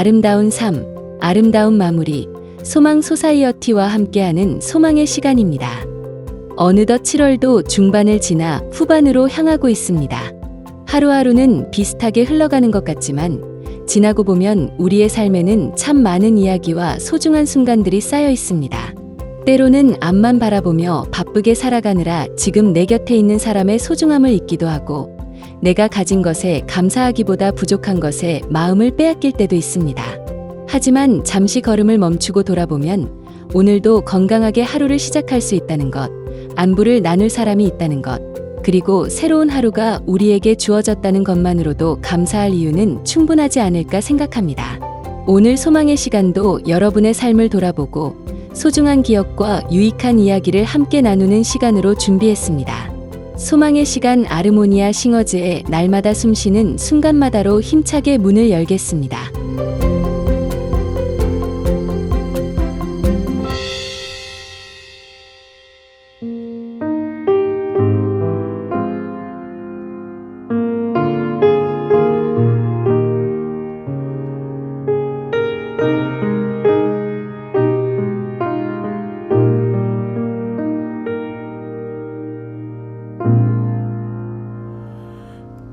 아름다운 삶, 아름다운 마무리, 소망 소사이어티와 함께하는 소망의 시간입니다. 어느덧 7월도 중반을 지나 후반으로 향하고 있습니다. 하루하루는 비슷하게 흘러가는 것 같지만 지나고 보면 우리의 삶에는 참 많은 이야기와 소중한 순간들이 쌓여 있습니다. 때로는 앞만 바라보며 바쁘게 살아가느라 지금 내 곁에 있는 사람의 소중함을 잊기도 하고 내가 가진 것에 감사하기보다 부족한 것에 마음을 빼앗길 때도 있습니다. 하지만 잠시 걸음을 멈추고 돌아보면 오늘도 건강하게 하루를 시작할 수 있다는 것, 안부를 나눌 사람이 있다는 것, 그리고 새로운 하루가 우리에게 주어졌다는 것만으로도 감사할 이유는 충분하지 않을까 생각합니다. 오늘 소망의 시간도 여러분의 삶을 돌아보고 소중한 기억과 유익한 이야기를 함께 나누는 시간으로 준비했습니다. 소망의 시간 아르모니아 싱어즈의 날마다 숨쉬는 순간마다로 힘차게 문을 열겠습니다.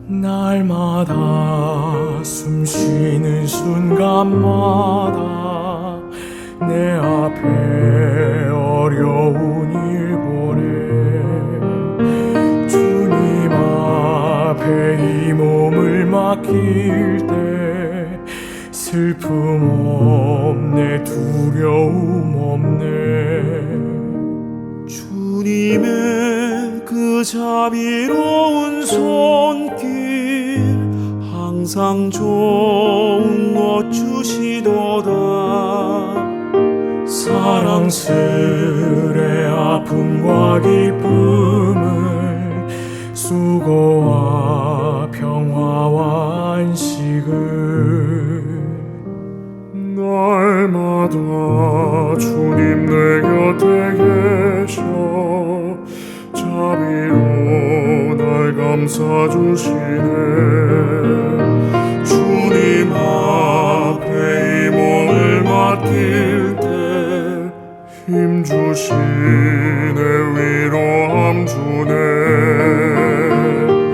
날마다 숨쉬는 순간마다 내 앞에 어려운 일 보내 주님 앞에 이 몸을 맡길 때 슬픔 없네 두려움 없네 주님의 그 자비로운 손길 항상 좋은 것 주시도다 사랑스레 아픔과 기쁨을 수고와 평화와 안식을 날마다 주님 내 곁에 계셔 자비로 날 감싸 주시네 주님 앞에 이 몸을 맡길 때 힘 주시네 위로함 주네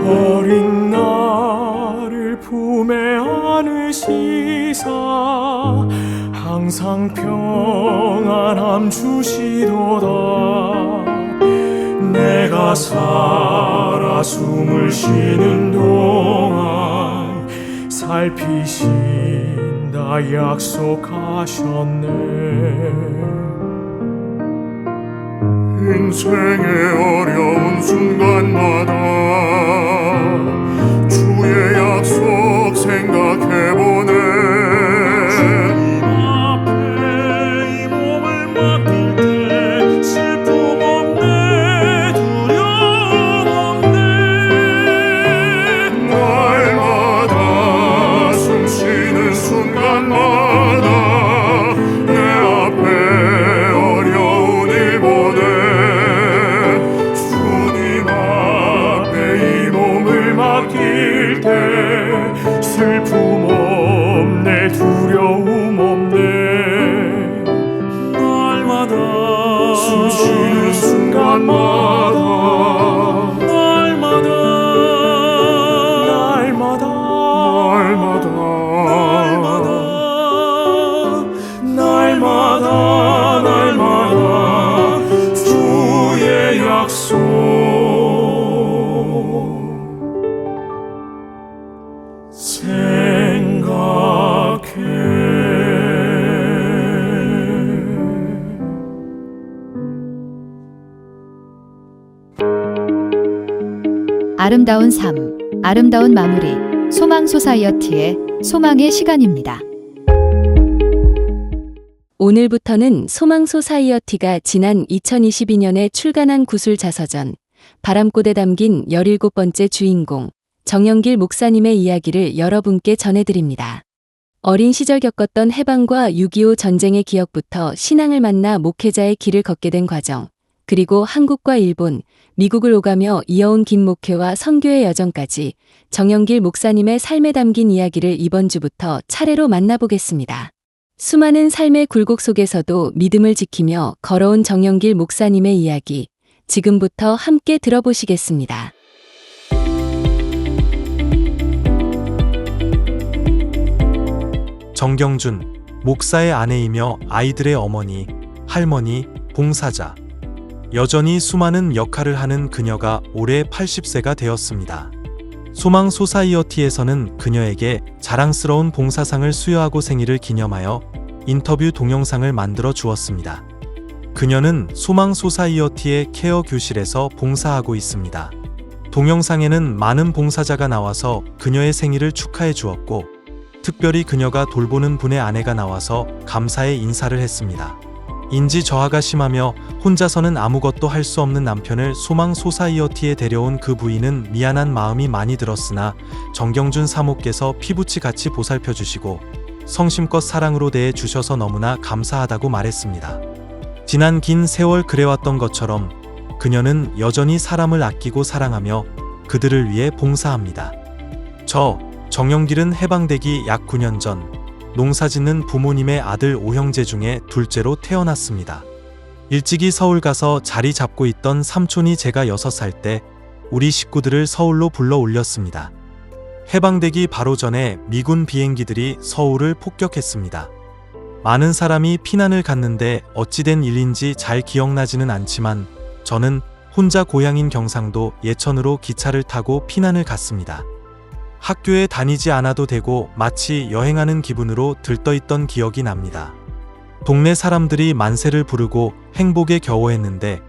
어린 나를 품에 안으시사 항상 평안함 주시도다 내가 살아 숨을 쉬는 동안 살피신다 약속하셨네 인생의 어려운 순간마다 주의 약속 생각해보네 슬픔 없네 두려움 없네 날마다 숨쉬는 순간마다 날마다 날마다 날마다 날마다 주의 약속 아름다운 삶, 아름다운 마무리, 소망 소사이어티의 소망의 시간입니다. 오늘부터는 소망 소사이어티가 지난 2022년에 출간한 구술 자서전 바람꽃에 담긴 17번째 주인공 정영길 목사님의 이야기를 여러분께 전해드립니다. 어린 시절 겪었던 해방과 6.25 전쟁의 기억부터 신앙을 만나 목회자의 길을 걷게 된 과정, 그리고 한국과 일본, 미국을 오가며 이어온 긴 목회와 선교의 여정까지 정영길 목사님의 삶에 담긴 이야기를 이번 주부터 차례로 만나보겠습니다. 수많은 삶의 굴곡 속에서도 믿음을 지키며 걸어온 정영길 목사님의 이야기, 지금부터 함께 들어보시겠습니다. 정경준, 목사의 아내이며 아이들의 어머니, 할머니, 봉사자. 여전히 수많은 역할을 하는 그녀가 올해 80세가 되었습니다. 소망 소사이어티에서는 그녀에게 자랑스러운 봉사상을 수여하고 생일을 기념하여 인터뷰 동영상을 만들어 주었습니다. 그녀는 소망 소사이어티의 케어 교실에서 봉사하고 있습니다. 동영상에는 많은 봉사자가 나와서 그녀의 생일을 축하해 주었고, 특별히 그녀가 돌보는 분의 아내가 나와서 감사의 인사를 했습니다. 인지 저하가 심하며 혼자서는 아무것도 할 수 없는 남편을 소망 소사이어티에 데려온 그 부인은 미안한 마음이 많이 들었으나 정경준 사모께서 피부치 같이 보살펴 주시고 성심껏 사랑으로 대해 주셔서 너무나 감사하다고 말했습니다. 지난 긴 세월 그래왔던 것처럼 그녀는 여전히 사람을 아끼고 사랑하며 그들을 위해 봉사합니다. 정영길은 해방되기 약 9년 전 농사짓는 부모님의 아들 5형제 중에 둘째로 태어났습니다. 일찍이 서울 가서 자리 잡고 있던 삼촌이 제가 6살 때 우리 식구들을 서울로 불러 올렸습니다. 해방되기 바로 전에 미군 비행기들이 서울을 폭격했습니다. 많은 사람이 피난을 갔는데 어찌된 일인지 잘 기억나지는 않지만 저는 혼자 고향인 경상도 예천으로 기차를 타고 피난을 갔습니다. 학교에 다니지 않아도 되고 마치 여행하는 기분으로 들떠있던 기억이 납니다. 동네 사람들이 만세를 부르고 행복에 겨워했는데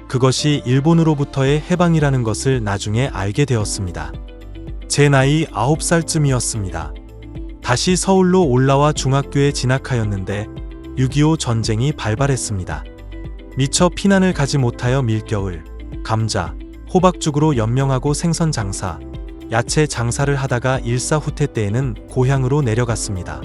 그것이 일본으로부터의 해방이라는 것을 나중에 알게 되었습니다. 제 나이 9살쯤이었습니다. 다시 서울로 올라와 중학교에 진학하였는데 6.25 전쟁이 발발했습니다. 미처 피난을 가지 못하여 밀겨울, 감자, 호박죽으로 연명하고 생선 장사, 야채 장사를 하다가 일사후퇴 때에는 고향으로 내려갔습니다.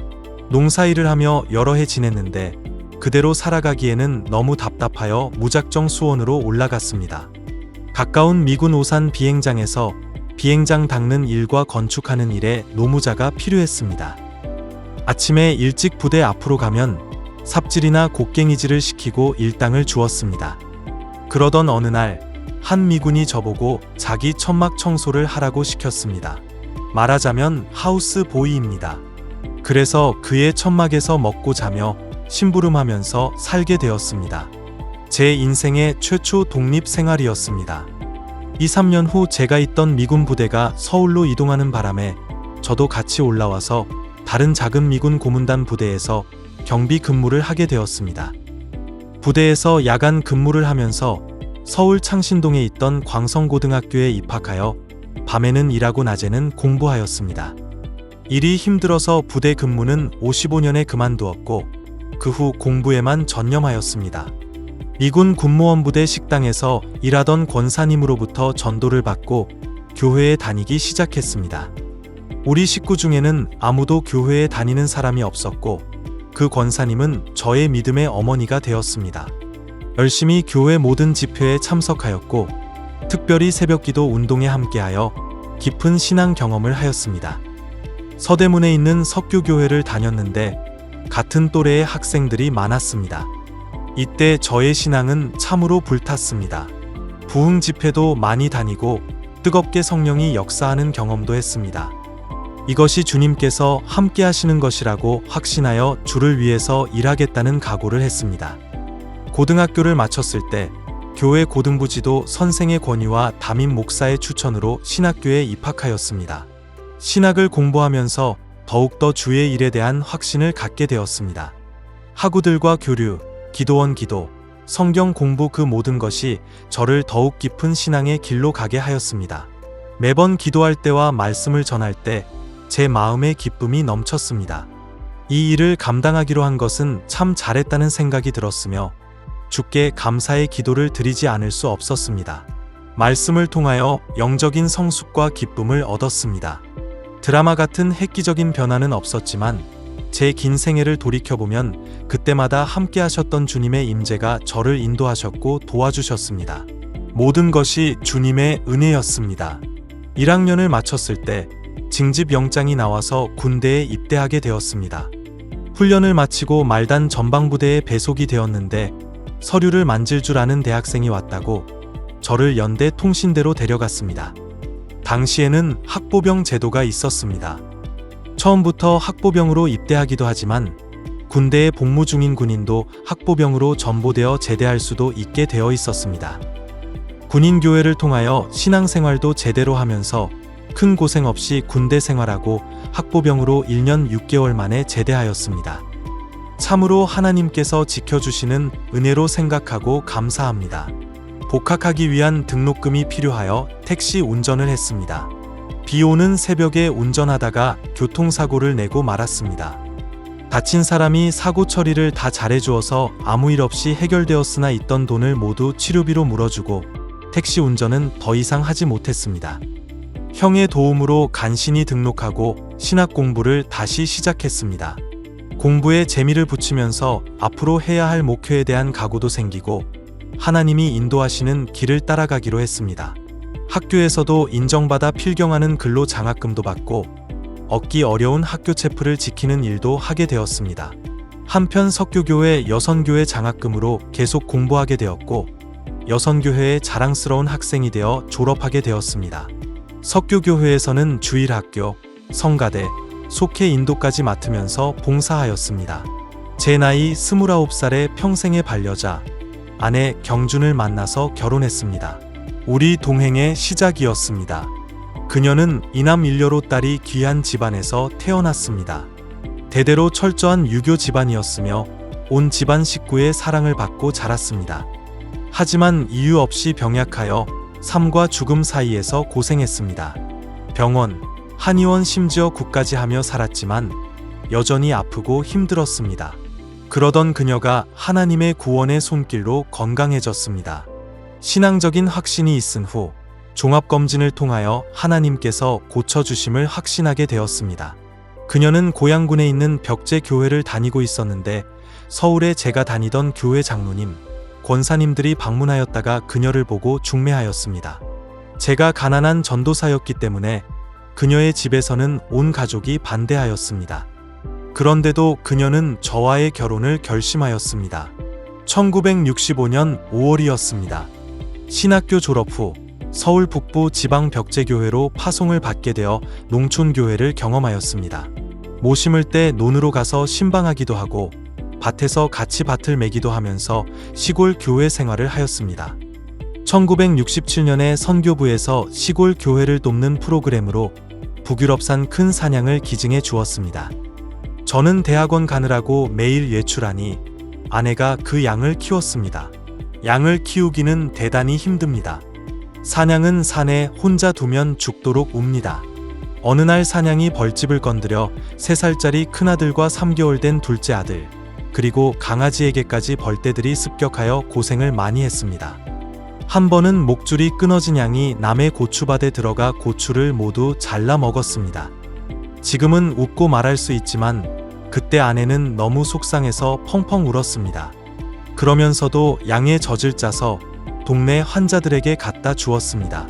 농사일을 하며 여러 해 지냈는데 그대로 살아가기에는 너무 답답하여 무작정 수원으로 올라갔습니다. 가까운 미군 오산 비행장에서 비행장 닦는 일과 건축하는 일에 노무자가 필요했습니다. 아침에 일찍 부대 앞으로 가면 삽질이나 곡괭이질을 시키고 일당을 주었습니다. 그러던 어느 날 한 미군이 저보고 자기 천막 청소를 하라고 시켰습니다. 말하자면 하우스 보이입니다. 그래서 그의 천막에서 먹고 자며 심부름하면서 살게 되었습니다. 제 인생의 최초 독립 생활이었습니다. 2-3년 후 제가 있던 미군 부대가 서울로 이동하는 바람에 저도 같이 올라와서 다른 작은 미군 고문단 부대에서 경비 근무를 하게 되었습니다. 부대에서 야간 근무를 하면서 서울 창신동에 있던 광성고등학교에 입학하여 밤에는 일하고 낮에는 공부하였습니다. 일이 힘들어서 부대 근무는 55년에 그만두었고 그 후 공부에만 전념하였습니다. 미군 군무원부대 식당에서 일하던 권사님으로부터 전도를 받고 교회에 다니기 시작했습니다. 우리 식구 중에는 아무도 교회에 다니는 사람이 없었고 그 권사님은 저의 믿음의 어머니가 되었습니다. 열심히 교회 모든 집회에 참석하였고 특별히 새벽기도 운동에 함께하여 깊은 신앙 경험을 하였습니다. 서대문에 있는 석교교회를 다녔는데 같은 또래의 학생들이 많았습니다. 이때 저의 신앙은 참으로 불탔습니다. 부흥 집회도 많이 다니고 뜨겁게 성령이 역사하는 경험도 했습니다. 이것이 주님께서 함께 하시는 것이라고 확신하여 주를 위해서 일하겠다는 각오를 했습니다. 고등학교를 마쳤을 때 교회 고등부 지도 선생의 권유와 담임 목사의 추천으로 신학교에 입학하였습니다. 신학을 공부하면서 더욱더 주의 일에 대한 확신을 갖게 되었습니다. 학우들과 교류, 기도원 기도, 성경 공부 그 모든 것이 저를 더욱 깊은 신앙의 길로 가게 하였습니다. 매번 기도할 때와 말씀을 전할 때 제 마음에 기쁨이 넘쳤습니다. 이 일을 감당하기로 한 것은 참 잘했다는 생각이 들었으며 주께 감사의 기도를 드리지 않을 수 없었습니다. 말씀을 통하여 영적인 성숙과 기쁨을 얻었습니다. 드라마 같은 획기적인 변화는 없었지만 제 긴 생애를 돌이켜보면 그때마다 함께 하셨던 주님의 임재가 저를 인도하셨고 도와주셨습니다. 모든 것이 주님의 은혜였습니다. 1학년을 마쳤을 때 징집 영장이 나와서 군대에 입대하게 되었습니다. 훈련을 마치고 말단 전방부대에 배속이 되었는데 서류를 만질 줄 아는 대학생이 왔다고 저를 연대 통신대로 데려갔습니다. 당시에는 학보병 제도가 있었습니다. 처음부터 학보병으로 입대하기도 하지만 군대에 복무 중인 군인도 학보병으로 전보되어 제대할 수도 있게 되어 있었습니다. 군인교회를 통하여 신앙생활도 제대로 하면서 큰 고생 없이 군대 생활하고 학보병으로 1년 6개월 만에 제대하였습니다. 참으로 하나님께서 지켜주시는 은혜로 생각하고 감사합니다. 복학하기 위한 등록금이 필요하여 택시 운전을 했습니다. 비 오는 새벽에 운전하다가 교통사고를 내고 말았습니다. 다친 사람이 사고 처리를 다 잘해주어서 아무 일 없이 해결되었으나 있던 돈을 모두 치료비로 물어주고 택시 운전은 더 이상 하지 못했습니다. 형의 도움으로 간신히 등록하고 신학 공부를 다시 시작했습니다. 공부에 재미를 붙이면서 앞으로 해야 할 목표에 대한 각오도 생기고 하나님이 인도하시는 길을 따라가기로 했습니다. 학교에서도 인정받아 필경하는 근로 장학금도 받고 얻기 어려운 학교 체플을 지키는 일도 하게 되었습니다. 한편 석교교회 여선교회 장학금으로 계속 공부하게 되었고 여선교회의 자랑스러운 학생이 되어 졸업하게 되었습니다. 석교교회에서는 주일학교, 성가대, 속회 인도까지 맡으면서 봉사하였습니다. 제 나이 29살에 평생의 반려자, 아내 경준을 만나서 결혼했습니다. 우리 동행의 시작이었습니다. 그녀는 이남 일녀로 딸이 귀한 집안에서 태어났습니다. 대대로 철저한 유교 집안이었으며 온 집안 식구의 사랑을 받고 자랐습니다. 하지만 이유 없이 병약하여 삶과 죽음 사이에서 고생했습니다. 병원, 한의원 심지어 국까지 하며 살았지만 여전히 아프고 힘들었습니다. 그러던 그녀가 하나님의 구원의 손길로 건강해졌습니다. 신앙적인 확신이 있은 후 종합검진을 통하여 하나님께서 고쳐주심을 확신하게 되었습니다. 그녀는 고양군에 있는 벽제교회를 다니고 있었는데 서울에 제가 다니던 교회 장로님, 권사님들이 방문하였다가 그녀를 보고 중매하였습니다. 제가 가난한 전도사였기 때문에 그녀의 집에서는 온 가족이 반대하였습니다. 그런데도 그녀는 저와의 결혼을 결심하였습니다. 1965년 5월이었습니다. 신학교 졸업 후 서울 북부 지방 벽제교회로 파송을 받게 되어 농촌교회를 경험하였습니다. 모 심을 때 논으로 가서 신방하기도 하고 밭에서 같이 밭을 매기도 하면서 시골 교회 생활을 하였습니다. 1967년에 선교부에서 시골 교회를 돕는 프로그램으로 북유럽산 큰 사냥을 기증해 주었습니다. 저는 대학원 가느라고 매일 외출하니 아내가 그 양을 키웠습니다. 양을 키우기는 대단히 힘듭니다. 사냥은 산에 혼자 두면 죽도록 웁니다. 어느 날 사냥이 벌집을 건드려 3살짜리 큰아들과 3개월 된 둘째 아들, 그리고 강아지에게까지 벌떼들이 습격하여 고생을 많이 했습니다. 한 번은 목줄이 끊어진 양이 남의 고추밭에 들어가 고추를 모두 잘라 먹었습니다. 지금은 웃고 말할 수 있지만 그때 아내는 너무 속상해서 펑펑 울었습니다. 그러면서도 양의 젖을 짜서 동네 환자들에게 갖다 주었습니다.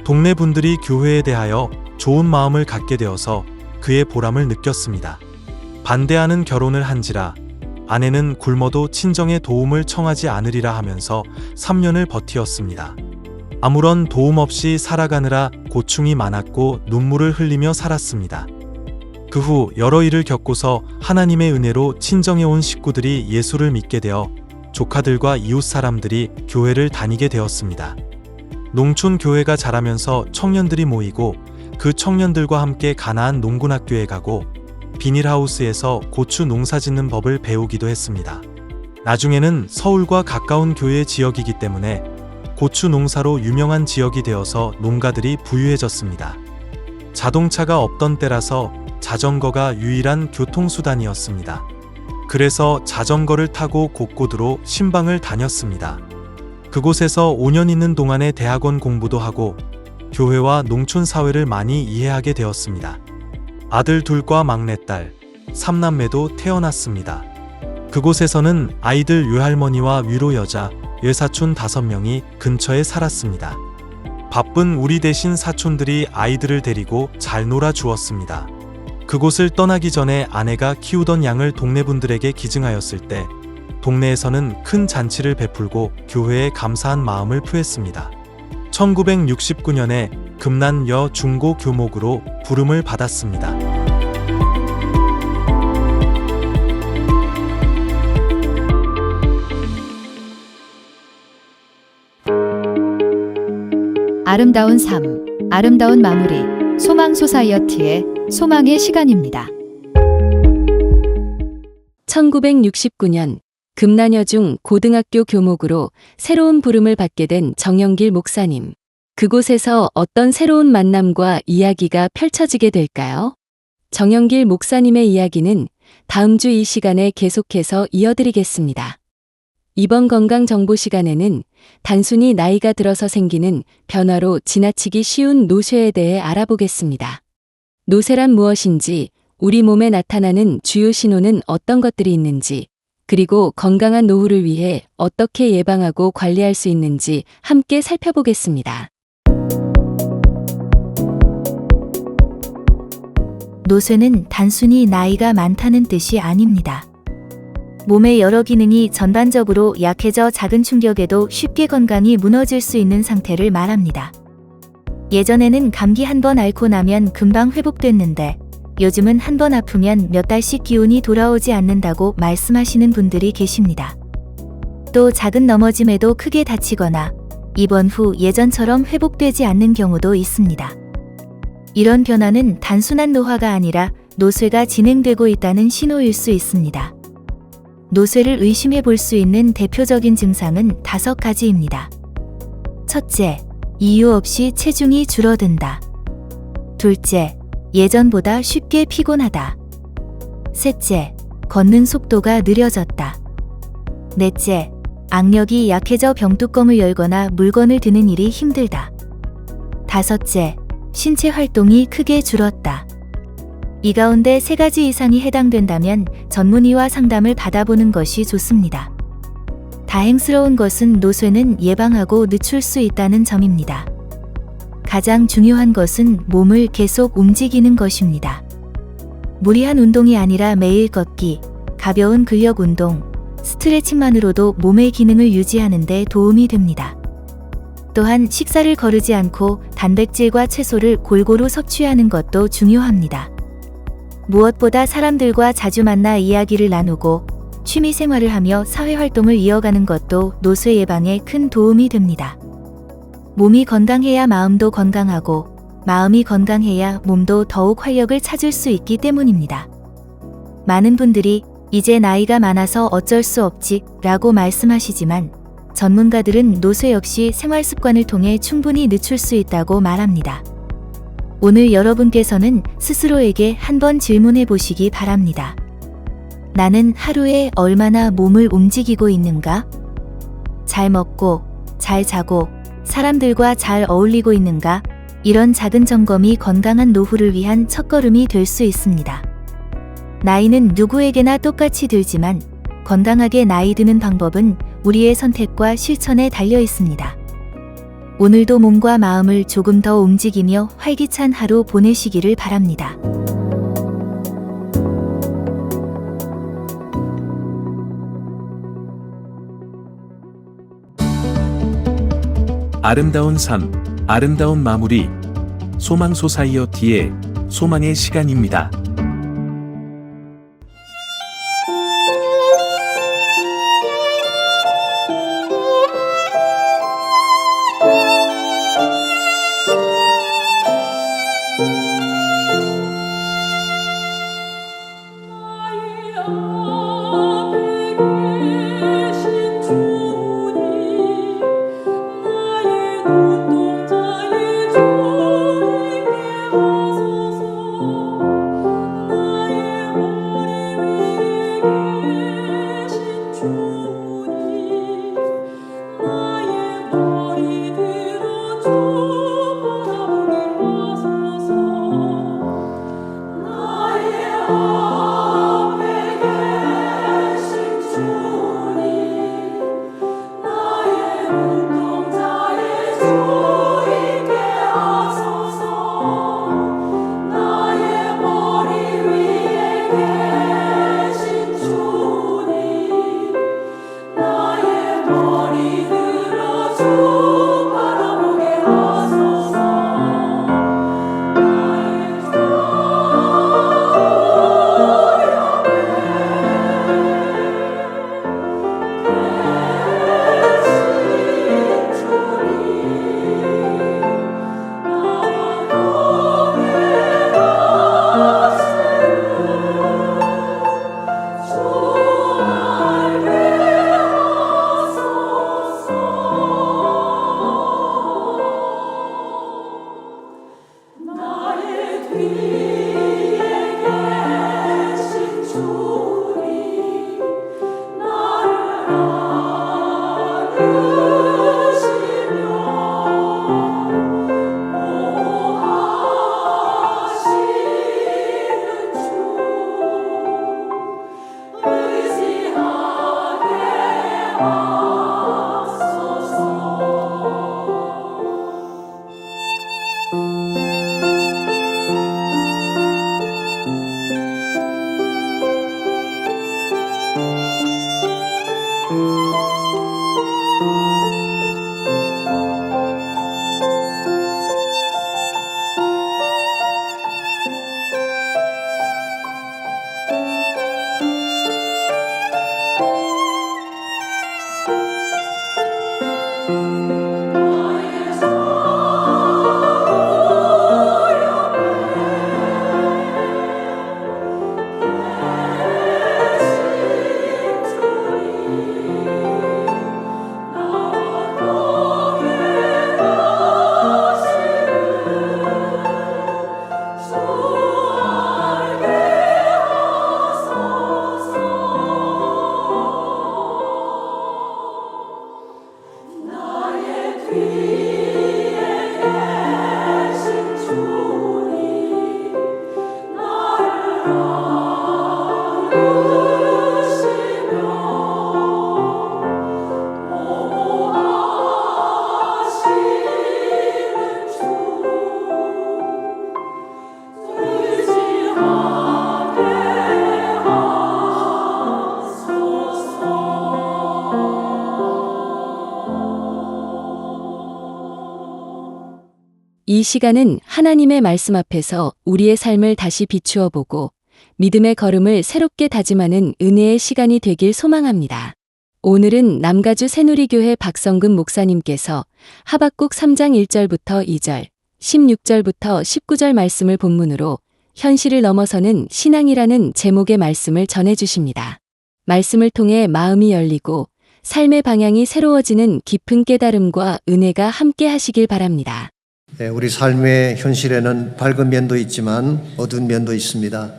동네 분들이 교회에 대하여 좋은 마음을 갖게 되어서 그의 보람을 느꼈습니다. 반대하는 결혼을 한지라 아내는 굶어도 친정의 도움을 청하지 않으리라 하면서 3년을 버티었습니다. 아무런 도움 없이 살아가느라 고충이 많았고 눈물을 흘리며 살았습니다. 그 후 여러 일을 겪고서 하나님의 은혜로 친정에 온 식구들이 예수를 믿게 되어 조카들과 이웃 사람들이 교회를 다니게 되었습니다. 농촌 교회가 자라면서 청년들이 모이고 그 청년들과 함께 가나안 농군학교에 가고 비닐하우스에서 고추 농사 짓는 법을 배우기도 했습니다. 나중에는 서울과 가까운 교회 지역이기 때문에 고추 농사로 유명한 지역이 되어서 농가들이 부유해졌습니다. 자동차가 없던 때라서 자전거가 유일한 교통수단이었습니다. 그래서 자전거를 타고 곳곳으로 신방을 다녔습니다. 그곳에서 5년 있는 동안에 대학원 공부도 하고 교회와 농촌 사회를 많이 이해하게 되었습니다. 아들 둘과 막내딸, 삼남매도 태어났습니다. 그곳에서는 아이들 외할머니와 위로 여자, 외사촌 5명이 근처에 살았습니다. 바쁜 우리 대신 사촌들이 아이들을 데리고 잘 놀아주었습니다. 그곳을 떠나기 전에 아내가 키우던 양을 동네 분들에게 기증하였을 때 동네에서는 큰 잔치를 베풀고 교회에 감사한 마음을 표했습니다. 1969년에 금난 여중고 교목으로 부름을 받았습니다. 아름다운 삶, 아름다운 마무리, 소망 소사이어티의 소망의 시간입니다. 1969년 금난여중 고등학교 교목으로 새로운 부름을 받게 된 정영길 목사님. 그곳에서 어떤 새로운 만남과 이야기가 펼쳐지게 될까요? 정영길 목사님의 이야기는 다음 주 이 시간에 계속해서 이어드리겠습니다. 이번 건강정보 시간에는 단순히 나이가 들어서 생기는 변화로 지나치기 쉬운 노쇠에 대해 알아보겠습니다. 노쇠란 무엇인지, 우리 몸에 나타나는 주요 신호는 어떤 것들이 있는지, 그리고 건강한 노후를 위해 어떻게 예방하고 관리할 수 있는지 함께 살펴보겠습니다. 노쇠는 단순히 나이가 많다는 뜻이 아닙니다. 몸의 여러 기능이 전반적으로 약해져 작은 충격에도 쉽게 건강이 무너질 수 있는 상태를 말합니다. 예전에는 감기 한 번 앓고 나면 금방 회복됐는데 요즘은 한 번 아프면 몇 달씩 기운이 돌아오지 않는다고 말씀하시는 분들이 계십니다. 또 작은 넘어짐에도 크게 다치거나 입원 후 예전처럼 회복되지 않는 경우도 있습니다. 이런 변화는 단순한 노화가 아니라 노쇠가 진행되고 있다는 신호일 수 있습니다. 노쇠를 의심해 볼 수 있는 대표적인 증상은 5가지입니다. 첫째, 이유 없이 체중이 줄어든다. 둘째, 예전보다 쉽게 피곤하다. 셋째, 걷는 속도가 느려졌다. 넷째, 악력이 약해져 병뚜껑을 열거나 물건을 드는 일이 힘들다. 다섯째, 신체 활동이 크게 줄었다. 이 가운데 3가지 이상이 해당된다면 전문의와 상담을 받아보는 것이 좋습니다. 다행스러운 것은 노쇠는 예방하고 늦출 수 있다는 점입니다. 가장 중요한 것은 몸을 계속 움직이는 것입니다. 무리한 운동이 아니라 매일 걷기, 가벼운 근력 운동, 스트레칭만으로도 몸의 기능을 유지하는 데 도움이 됩니다. 또한 식사를 거르지 않고 단백질과 채소를 골고루 섭취하는 것도 중요합니다. 무엇보다 사람들과 자주 만나 이야기를 나누고 취미 생활을 하며 사회활동을 이어가는 것도 노쇠 예방에 큰 도움이 됩니다. 몸이 건강해야 마음도 건강하고 마음이 건강해야 몸도 더욱 활력을 찾을 수 있기 때문입니다. 많은 분들이 이제 나이가 많아서 어쩔 수 없지 라고 말씀하시지만 전문가들은 노쇠 역시 생활 습관을 통해 충분히 늦출 수 있다고 말합니다. 오늘 여러분께서는 스스로에게 한번 질문해 보시기 바랍니다. 나는 하루에 얼마나 몸을 움직이고 있는가? 잘 먹고, 잘 자고, 사람들과 잘 어울리고 있는가? 이런 작은 점검이 건강한 노후를 위한 첫걸음이 될 수 있습니다. 나이는 누구에게나 똑같이 들지만 건강하게 나이 드는 방법은 우리의 선택과 실천에 달려 있습니다. 오늘도 몸과 마음을 조금 더 움직이며 활기찬 하루 보내시기를 바랍니다. 아름다운 삶, 아름다운 마무리. 소망 소사이어티의 소망의 시간입니다. 이 시간은 하나님의 말씀 앞에서 우리의 삶을 다시 비추어 보고 믿음의 걸음을 새롭게 다짐하는 은혜의 시간이 되길 소망합니다. 오늘은 남가주 새누리교회 박성금 목사님께서 하박국 3장 1절부터 2절, 16절부터 19절 말씀을 본문으로 현실을 넘어서는 신앙이라는 제목의 말씀을 전해주십니다. 말씀을 통해 마음이 열리고 삶의 방향이 새로워지는 깊은 깨달음과 은혜가 함께 하시길 바랍니다. 우리 삶의 현실에는 밝은 면도 있지만 어두운 면도 있습니다.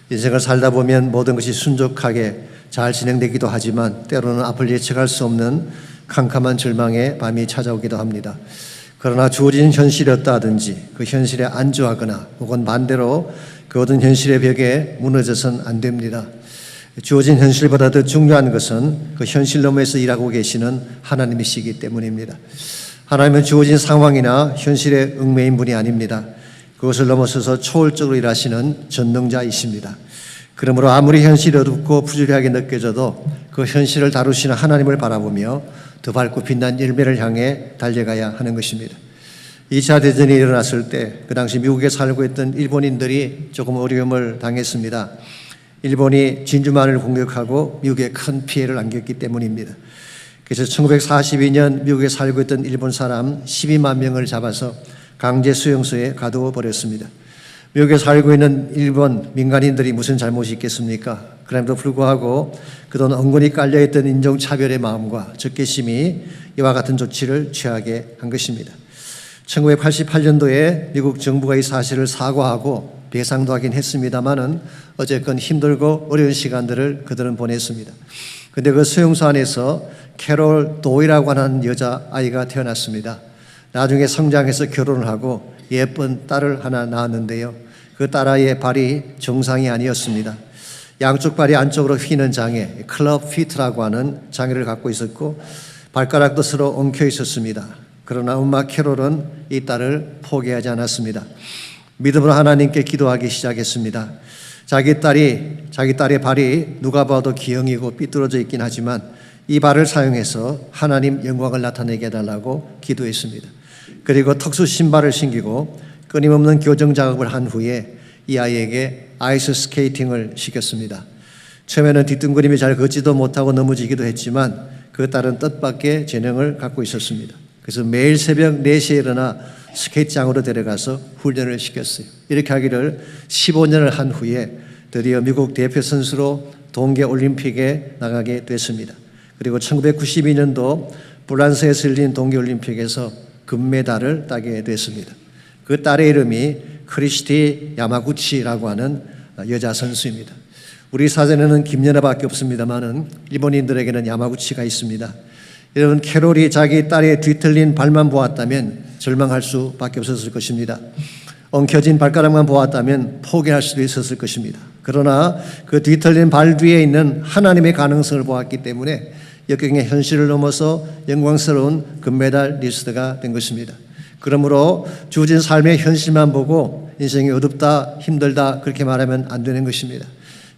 인생을 살다 보면 모든 것이 순적하게 잘 진행되기도 하지만 때로는 앞을 예측할 수 없는 캄캄한 절망의 밤이 찾아오기도 합니다. 그러나 주어진 현실이었다 하든지 그 현실에 안주하거나 혹은 반대로 그 어떤 현실의 벽에 무너져서는 안 됩니다. 주어진 현실보다 더 중요한 것은 그 현실 너머에서 일하고 계시는 하나님이시기 때문입니다. 하나님은 주어진 상황이나 현실에 얽매인 분이 아닙니다. 그것을 넘어서서 초월적으로 일하시는 전능자이십니다. 그러므로 아무리 현실이 어둡고 부주의하게 느껴져도 그 현실을 다루시는 하나님을 바라보며 더 밝고 빛난 열매를 향해 달려가야 하는 것입니다. 2차 대전이 일어났을 때 그 당시 미국에 살고 있던 일본인들이 조금 어려움을 당했습니다. 일본이 진주만을 공격하고 미국에 큰 피해를 안겼기 때문입니다. 그래서 1942년 미국에 살고 있던 일본 사람 12만 명을 잡아서 강제 수용소에 가두어 버렸습니다. 미국에 살고 있는 일본 민간인들이 무슨 잘못이 있겠습니까? 그럼에도 불구하고 그동안 엉거니 깔려있던 인종차별의 마음과 적개심이 이와 같은 조치를 취하게 한 것입니다. 1988년도에 미국 정부가 이 사실을 사과하고 배상도 하긴 했습니다만은 어쨌건 힘들고 어려운 시간들을 그들은 보냈습니다. 그런데 그 수용소 안에서 캐롤 도이라고 하는 여자아이가 태어났습니다. 나중에 성장해서 결혼을 하고 예쁜 딸을 하나 낳았는데요. 그 딸아이의 발이 정상이 아니었습니다. 양쪽 발이 안쪽으로 휘는 장애, 클럽 피트라고 하는 장애를 갖고 있었고 발가락도 서로 엉켜 있었습니다. 그러나 엄마 캐롤은 이 딸을 포기하지 않았습니다. 믿음으로 하나님께 기도하기 시작했습니다. 자기 딸의 발이 누가 봐도 기형이고 삐뚤어져 있긴 하지만 이 발을 사용해서 하나님 영광을 나타내게 해달라고 기도했습니다. 그리고 특수 신발을 신기고 끊임없는 교정 작업을 한 후에 이 아이에게 아이스 스케이팅을 시켰습니다. 처음에는 뒤뚱거림이 잘 걷지도 못하고 넘어지기도 했지만 그 딸은 뜻밖의 재능을 갖고 있었습니다. 그래서 매일 새벽 4시에 일어나 스케이트장으로 데려가서 훈련을 시켰어요. 이렇게 하기를 15년을 한 후에 드디어 미국 대표 선수로 동계올림픽에 나가게 됐습니다. 그리고 1992년도 프랑스에서 열린 동계올림픽에서 금메달을 따게 됐습니다. 그 딸의 이름이 크리스티 야마구치라고 하는 여자 선수입니다. 우리 사전에는 김연아밖에 없습니다만은 일본인들에게는 야마구치가 있습니다. 여러분, 캐롤이 자기 딸의 뒤틀린 발만 보았다면 절망할 수밖에 없었을 것입니다. 엉켜진 발가락만 보았다면 포기할 수도 있었을 것입니다. 그러나 그 뒤틀린 발 뒤에 있는 하나님의 가능성을 보았기 때문에 역경의 현실을 넘어서 영광스러운 금메달리스트가 된 것입니다. 그러므로 주어진 삶의 현실만 보고 인생이 어둡다, 힘들다 그렇게 말하면 안 되는 것입니다.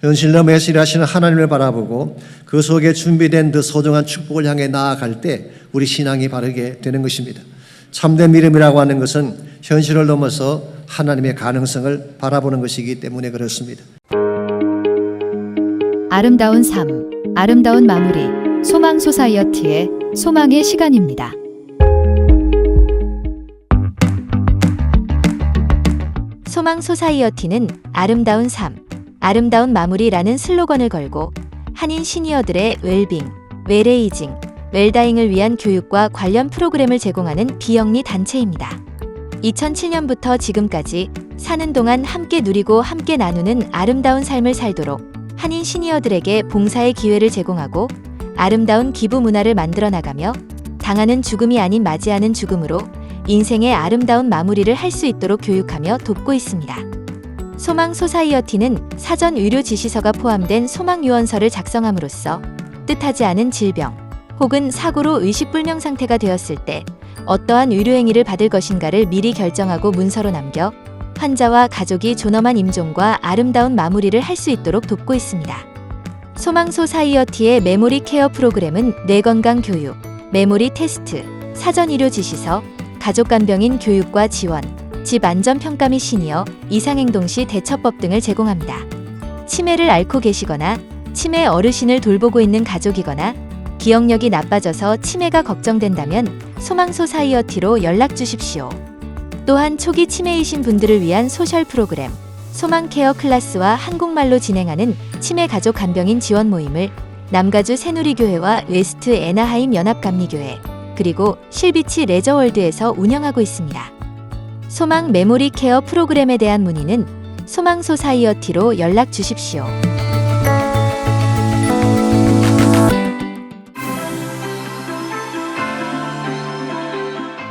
현실 너머에서 일하시는 하나님을 바라보고 그 속에 준비된 더 소중한 축복을 향해 나아갈 때 우리 신앙이 바르게 되는 것입니다. 참된 믿음이라고 하는 것은 현실을 넘어서 하나님의 가능성을 바라보는 것이기 때문에 그렇습니다. 아름다운 삶, 아름다운 마무리, 소망 소사이어티의 소망의 시간입니다. 소망 소사이어티는 아름다운 삶, 아름다운 마무리라는 슬로건을 걸고 한인 시니어들의 웰빙, 웰에이징, 웰다잉을 위한 교육과 관련 프로그램을 제공하는 비영리 단체입니다. 2007년부터 지금까지 사는 동안 함께 누리고 함께 나누는 아름다운 삶을 살도록 한인 시니어들에게 봉사의 기회를 제공하고 아름다운 기부 문화를 만들어 나가며 당하는 죽음이 아닌 맞이하는 죽음으로 인생의 아름다운 마무리를 할 수 있도록 교육하며 돕고 있습니다. 소망 소사이어티는 사전 의료 지시서가 포함된 소망 유언서를 작성함으로써 뜻하지 않은 질병 혹은 사고로 의식불명 상태가 되었을 때 어떠한 의료행위를 받을 것인가를 미리 결정하고 문서로 남겨 환자와 가족이 존엄한 임종과 아름다운 마무리를 할 수 있도록 돕고 있습니다. 소망 소사이어티의 메모리 케어 프로그램은 뇌건강 교육, 메모리 테스트, 사전 의료 지시서, 가족 간병인 교육과 지원, 집 안전평가 및 시니어 이상행동 시 대처법 등을 제공합니다. 치매를 앓고 계시거나 치매 어르신을 돌보고 있는 가족이거나 기억력이 나빠져서 치매가 걱정된다면 소망소사이어티로 연락 주십시오. 또한 초기 치매이신 분들을 위한 소셜 프로그램 소망케어 클래스와 한국말로 진행하는 치매 가족 간병인 지원 모임을 남가주 새누리교회와 웨스트 애나하임 연합감리교회 그리고 실비치 레저월드에서 운영하고 있습니다. 소망 메모리 케어 프로그램에 대한 문의는 소망소사이어티로 연락 주십시오.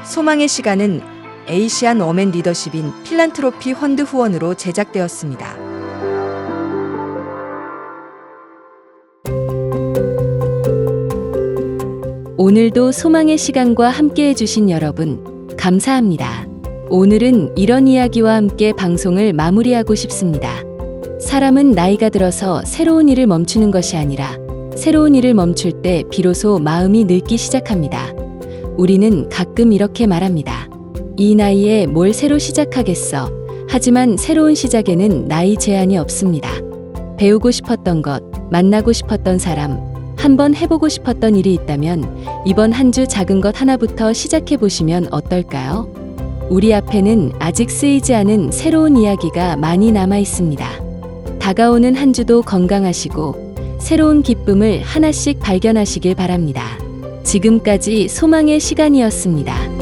소망의 시간은 에이시안 워맨 리더십인 필란트로피 펀드 후원으로 제작되었습니다. 오늘도 소망의 시간과 함께 해주신 여러분, 감사합니다. 오늘은 이런 이야기와 함께 방송을 마무리하고 싶습니다. 사람은 나이가 들어서 새로운 일을 멈추는 것이 아니라 새로운 일을 멈출 때 비로소 마음이 늙기 시작합니다. 우리는 가끔 이렇게 말합니다. 이 나이에 뭘 새로 시작하겠어. 하지만 새로운 시작에는 나이 제한이 없습니다. 배우고 싶었던 것, 만나고 싶었던 사람, 한번 해보고 싶었던 일이 있다면 이번 한 주 작은 것 하나부터 시작해 보시면 어떨까요? 우리 앞에는 아직 쓰이지 않은 새로운 이야기가 많이 남아 있습니다. 다가오는 한 주도 건강하시고 새로운 기쁨을 하나씩 발견하시길 바랍니다. 지금까지 소망의 시간이었습니다.